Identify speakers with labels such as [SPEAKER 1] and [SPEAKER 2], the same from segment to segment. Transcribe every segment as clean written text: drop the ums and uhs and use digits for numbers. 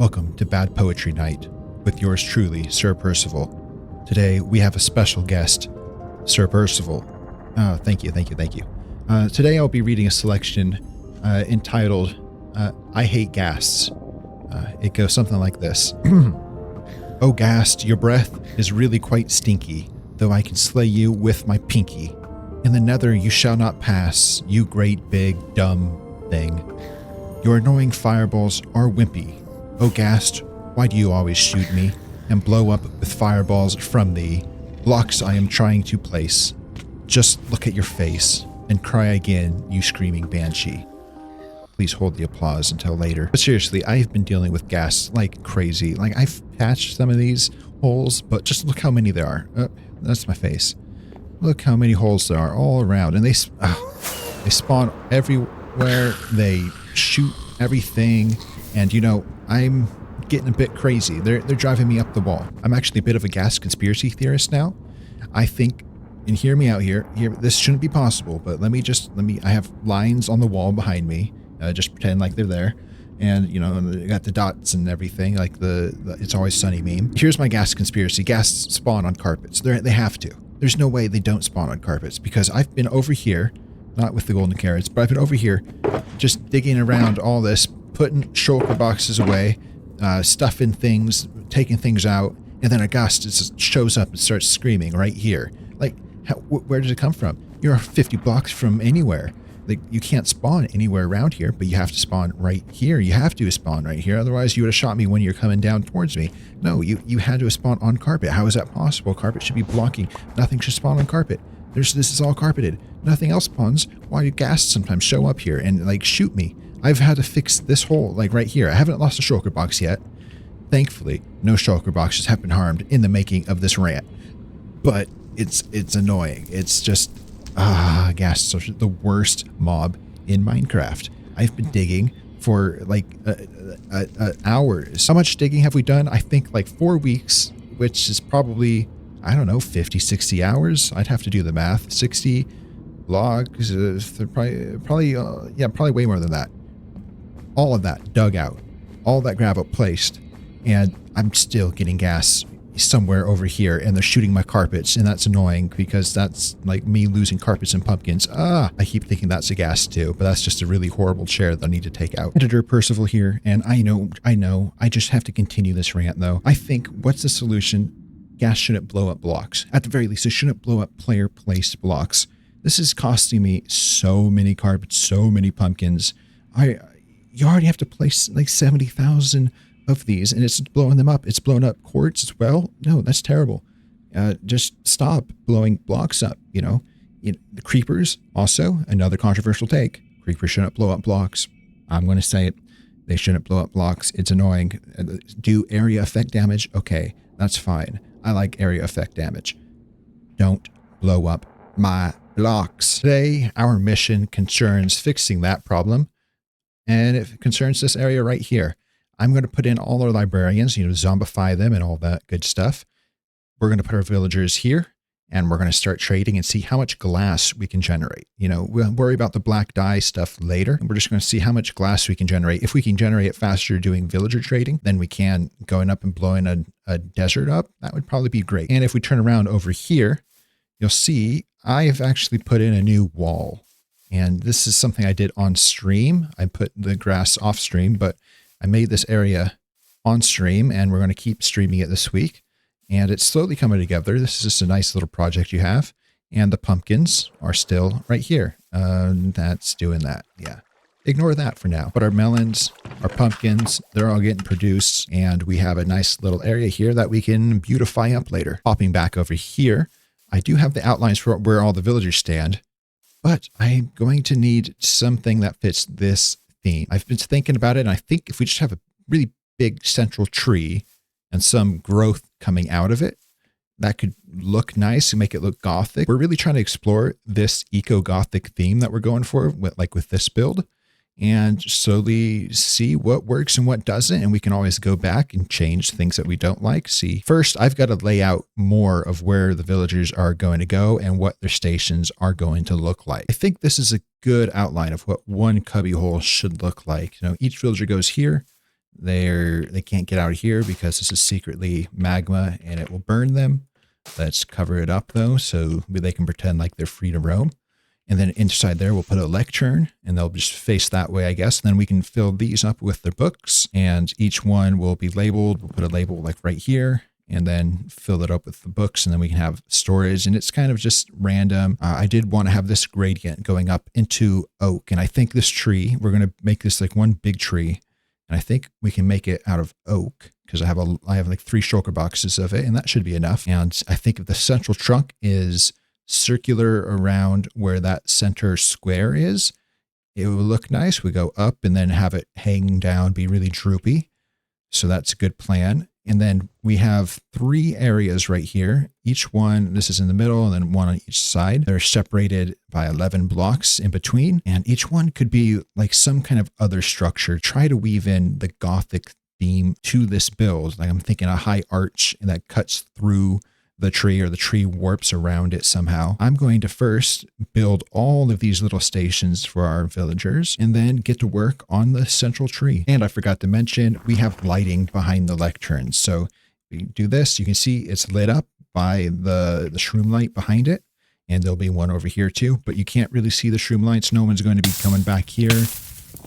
[SPEAKER 1] Welcome to Bad Poetry Night with yours truly, Sir Percival. Today we have a special guest, Sir Percival. Thank you. Today I'll be reading a selection entitled I Hate GHASTS. It goes something like this. Oh Ghast, your breath is really quite stinky, though I can slay you with my pinky. In the nether you shall not pass, you great big dumb thing. Your annoying fireballs are wimpy. Oh Ghast, why do you always shoot me and blow up with fireballs from thee? Blocks I am trying to place. Just look at your face and cry again, you screaming banshee. Please hold the applause until later. But seriously, I've been dealing with gas like crazy. Like, I've patched some of these holes, but just look how many there are. That's my face. Look how many holes there are all around. And they spawn everywhere. They shoot everything. And, you know, I'm getting a bit crazy. They're driving me up the wall. I'm actually a bit of a gas conspiracy theorist now. I think, and hear me out here, this shouldn't be possible, but I have lines on the wall behind me. Just pretend like they're there. And, you know, I got the dots and everything, like the It's Always Sunny meme. Here's my gas conspiracy. Gas spawn on carpets. They have to. There's no way they don't spawn on carpets, because I've been over here, not with the golden carrots, but I've been over here just digging around all this, putting shulker boxes away, stuffing things, taking things out, and then a gust just shows up and starts screaming right here. Like, where does it come from? You're 50 blocks from anywhere. Like, you can't spawn anywhere around here, but you have to spawn right here. You have to spawn right here. Otherwise, you would have shot me when you're coming down towards me. No, you had to spawn on carpet. How is that possible? Carpet should be blocking. Nothing should spawn on carpet. This is all carpeted. Nothing else spawns. Why do ghasts sometimes show up here and, like, shoot me? I've had to fix this hole, like, right here. I haven't lost a shulker box yet. Thankfully, no shulker boxes have been harmed in the making of this rant. But it's annoying. It's just... ghasts are the worst mob in Minecraft. I've been digging for like hours. How much digging have we done? I think like 4 weeks, which is probably, I don't know, 50, 60 hours. I'd have to do the math. 60 logs, probably way more than that. All of that dug out, all that gravel placed, and I'm still getting gas somewhere over here, and they're shooting my carpets, and that's annoying because that's like me losing carpets and pumpkins. I keep thinking that's a gas too, but that's just a really horrible chair that I need to take out. Editor Percival here, and I know, I just have to continue this rant though. I think, what's the solution? Gas shouldn't blow up blocks. At the very least, it shouldn't blow up player placed blocks. This is costing me so many carpets, so many pumpkins. You already have to place like 70,000 of these, and it's blowing them up. It's blown up quartz as well. No, that's terrible. Just stop blowing blocks up, you know. The creepers, also, another controversial take. Creepers shouldn't blow up blocks. I'm going to say it. They shouldn't blow up blocks. It's annoying. Do area effect damage? Okay, that's fine. I like area effect damage. Don't blow up my blocks. Today, our mission concerns fixing that problem, and it concerns this area right here. I'm going to put in all our librarians, you know, zombify them and all that good stuff. We're going to put our villagers here, and we're going to start trading and see how much glass we can generate. You know, we'll worry about the black dye stuff later. And we're just going to see how much glass we can generate. If we can generate it faster doing villager trading than we can going up and blowing a desert up, that would probably be great. And if we turn around over here, you'll see I've actually put in a new wall. And this is something I did on stream. I put the grass off stream, but I made this area on stream, and we're going to keep streaming it this week. And it's slowly coming together. This is just a nice little project you have. And the pumpkins are still right here. That's doing that. Yeah. Ignore that for now. But our melons, our pumpkins, they're all getting produced. And we have a nice little area here that we can beautify up later. Popping back over here, I do have the outlines for where all the villagers stand. But I'm going to need something that fits this theme. I've been thinking about it, and I think if we just have a really big central tree and some growth coming out of it, that could look nice and make it look gothic. We're really trying to explore this eco-gothic theme that we're going for, with this build, and slowly see what works and what doesn't. And we can always go back and change things that we don't like. See, first, I've got to lay out more of where the villagers are going to go and what their stations are going to look like. I think this is a good outline of what one cubby hole should look like. You know, each villager goes here, They can't get out of here because this is secretly magma and it will burn them. Let's cover it up though, so they can pretend like they're free to roam. And then inside there, we'll put a lectern and they'll just face that way, I guess. And then we can fill these up with their books and each one will be labeled. We'll put a label like right here and then fill it up with the books. And then we can have storage and it's kind of just random. I did want to have this gradient going up into oak. And I think this tree, we're going to make this like one big tree. And I think we can make it out of oak because I have like 3 shulker boxes of it and that should be enough. And I think if the central trunk is circular around where that center square is, it will look nice. We go up and then have it hang down, be really droopy. So that's a good plan. And then we have 3 areas right here. Each one, this is in the middle and then one on each side. They're separated by 11 blocks in between. And each one could be like some kind of other structure. Try to weave in the Gothic theme to this build. Like I'm thinking a high arch that cuts through the tree or the tree warps around it somehow. I'm going to first build all of these little stations for our villagers and then get to work on the central tree. And I forgot to mention, we have lighting behind the lecterns. So we do this, you can see it's lit up by the shroom light behind it. And there'll be one over here too, but you can't really see the shroom lights. No one's going to be coming back here.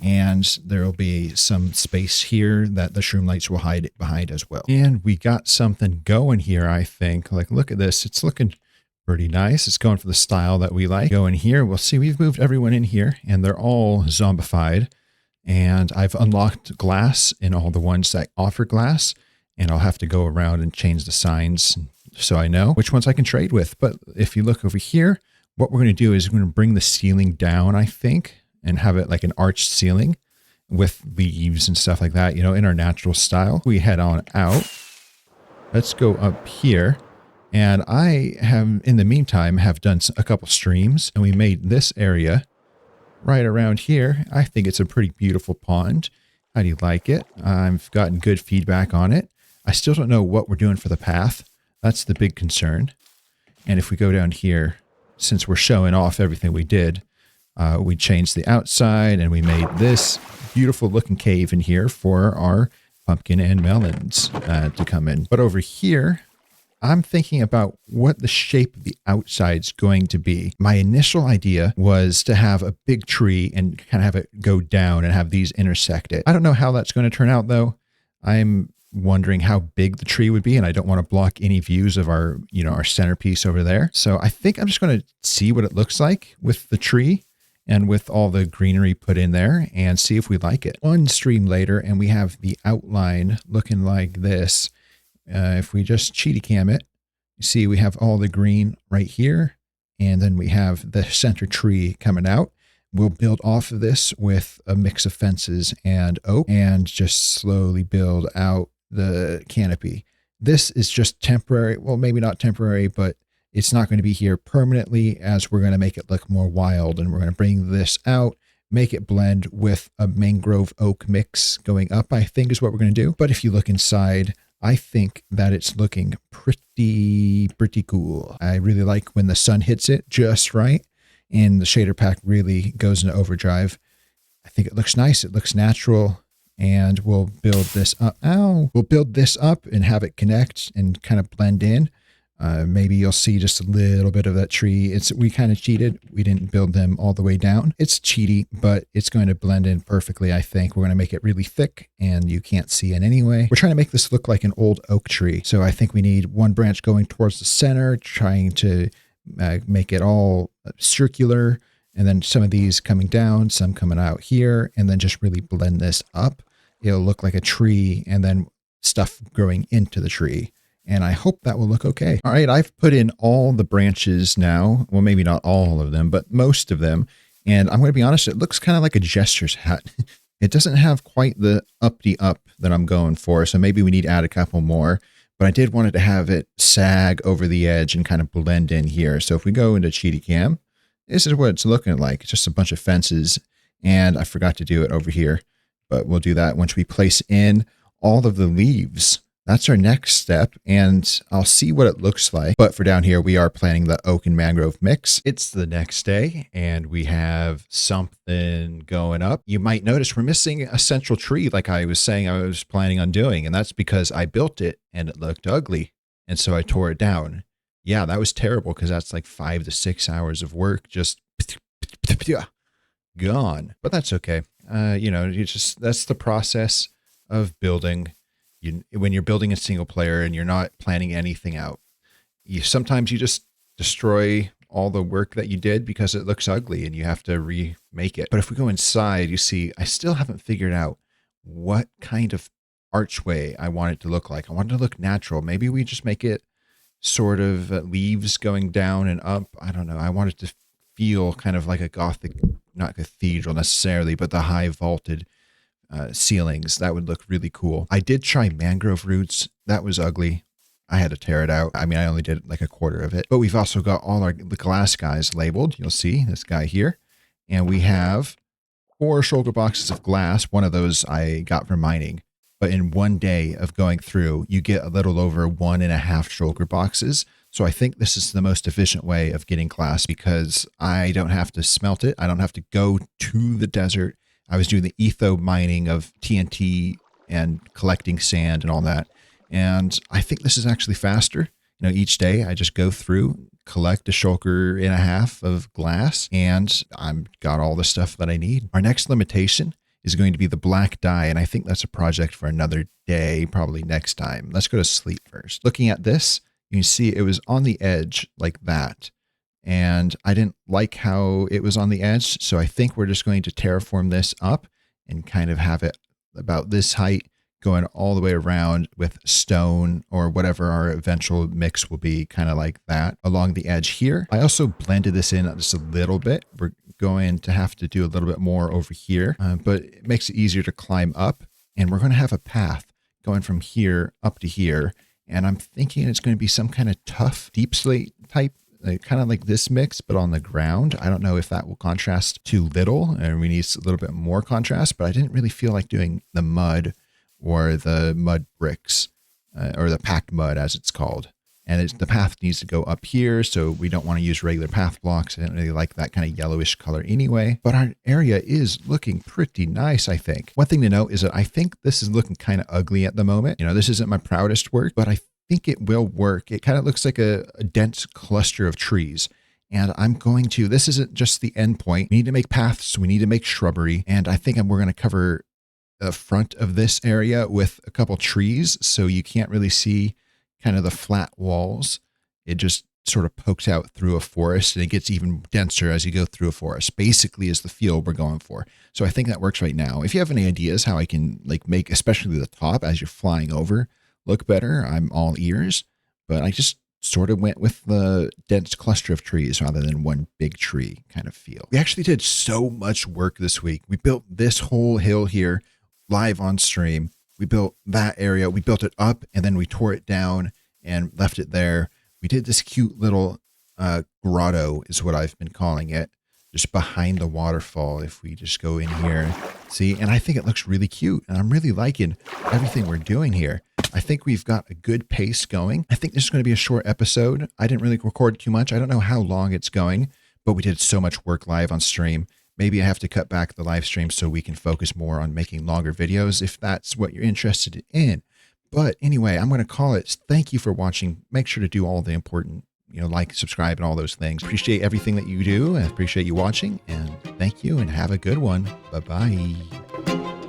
[SPEAKER 1] And there'll be some space here that the shroom lights will hide behind as well. And we got something going here, I think. Like, look at this. It's looking pretty nice. It's going for the style that we like. Go in here. We'll see. We've moved everyone in here and they're all zombified. And I've unlocked glass in all the ones that offer glass. And I'll have to go around and change the signs so I know which ones I can trade with. But if you look over here, what we're going to do is we're going to bring the ceiling down, I think, and have it like an arched ceiling with leaves and stuff like that, you know, in our natural style. We head on out. Let's go up here. And I have, in the meantime, have done a couple streams and we made this area right around here. I think it's a pretty beautiful pond. How do you like it? I've gotten good feedback on it. I still don't know what we're doing for the path. That's the big concern. And if we go down here, since we're showing off everything we did, we changed the outside and we made this beautiful looking cave in here for our pumpkin and melons to come in. But over here, I'm thinking about what the shape of the outside's going to be. My initial idea was to have a big tree and kind of have it go down and have these intersect it. I don't know how that's going to turn out though. I'm wondering how big the tree would be and I don't want to block any views of our, you know, our centerpiece over there. So I think I'm just going to see what it looks like with the tree and with all the greenery put in there and see if we like it. One stream later and we have the outline looking like this. If we just cheaty cam it, you see we have all the green right here and then we have the center tree coming out. We'll build off of this with a mix of fences and oak and just slowly build out the canopy. This is just temporary. Well, maybe not temporary, but it's not going to be here permanently as we're going to make it look more wild. And we're going to bring this out, make it blend with a mangrove oak mix going up, I think is what we're going to do. But if you look inside, I think that it's looking pretty cool. I really like when the sun hits it just right and the shader pack really goes into overdrive. I think it looks nice. It looks natural. And we'll build this up. We'll build this up and have it connect and kind of blend in. Maybe you'll see just a little bit of that tree. We kind of cheated. We didn't build them all the way down. It's cheaty, but it's going to blend in perfectly, I think. We're going to make it really thick and you can't see it anyway. We're trying to make this look like an old oak tree. So I think we need one branch going towards the center, trying to make it all circular. And then some of these coming down, some coming out here, and then just really blend this up. It'll look like a tree and then stuff growing into the tree. And I hope that will look okay. All right, I've put in all the branches now. Well, maybe not all of them, but most of them. And I'm going to be honest, it looks kind of like a jester's hat. It doesn't have quite the uppity up that I'm going for. So maybe we need to add a couple more. But I did want it to have it sag over the edge and kind of blend in here. So if we go into Cheetah Cam, this is what it's looking like. It's just a bunch of fences. And I forgot to do it over here. But we'll do that once we place in all of the leaves that's our next step, and I'll see what it looks like. But for down here, we are planning the oak and mangrove mix. It's the next day, and we have something going up. You might notice we're missing a central tree like I was saying I was planning on doing, and that's because I built it and it looked ugly, and so I tore it down. Yeah, that was terrible because that's like 5 to 6 hours of work just gone. But that's okay. That's the process of building. When you're building a single player and you're not planning anything out, sometimes you just destroy all the work that you did because it looks ugly and you have to remake it. But if we go inside, you see, I still haven't figured out what kind of archway I want it to look like. I want it to look natural. Maybe we just make it sort of leaves going down and up. I don't know. I want it to feel kind of like a Gothic, not cathedral necessarily, but the high vaulted ceilings. That would look really cool. I did try mangrove roots. That was ugly. I had to tear it out. I mean, I only did like a quarter of it. But we've also got all the glass guys labeled. You'll see this guy here. And we have 4 shulker boxes of glass. One of those I got from mining. But in one day of going through, you get a little over 1.5 shulker boxes. So I think this is the most efficient way of getting glass because I don't have to smelt it. I don't have to go to the desert. I was doing the etho mining of TNT and collecting sand and all that. And I think this is actually faster. Each day I just go through, collect 1.5 shulker of glass, and I've got all the stuff that I need. Our next limitation is going to be the black dye. And I think that's a project for another day, probably next time. Let's go to sleep first. Looking at this, you can see it was on the edge like that. And I didn't like how it was on the edge. So I think we're just going to terraform this up and kind of have it about this height going all the way around with stone or whatever our eventual mix will be, kind of like that along the edge here. I also blended this in just a little bit. We're going to have to do a little bit more over here, but it makes it easier to climb up. And we're going to have a path going from here up to here. And I'm thinking it's going to be some kind of tough deep slate type, kind of like this mix, but on the ground. I don't know if that will contrast too little and we need a little bit more contrast, but I didn't really feel like doing the mud or the mud bricks or the packed mud as it's called. And the path needs to go up here, so we don't want to use regular path blocks. I didn't really like that kind of yellowish color anyway. But our area is looking pretty nice, I think. One thing to note is that I think this is looking kind of ugly at the moment. This isn't my proudest work, but I think it will work. It kind of looks like a dense cluster of trees. And this isn't just the end point. We need to make paths. We need to make shrubbery. And I think we're going to cover the front of this area with a couple trees, so you can't really see kind of the flat walls. It just sort of pokes out through a forest, and it gets even denser as you go through a forest, basically is the feel we're going for. So I think that works right now. If you have any ideas how I can make, especially the top as you're flying over, look better, I'm all ears. But I just sort of went with the dense cluster of trees rather than one big tree kind of feel. We actually did so much work this week. We built this whole hill here live on stream. We built that area. We built it up and then we tore it down and left it there. We did this cute little grotto is what I've been calling it, just behind the waterfall. If we just go in here, see, and I think it looks really cute and I'm really liking everything we're doing here. I think we've got a good pace going. I think this is going to be a short episode. I didn't really record too much. I don't know how long it's going, but we did so much work live on stream. Maybe I have to cut back the live stream so we can focus more on making longer videos if that's what you're interested in. But anyway, I'm going to call it. Thank you for watching. Make sure to do all the important, like, subscribe, and all those things. Appreciate everything that you do and appreciate you watching. And thank you and have a good one. Bye-bye.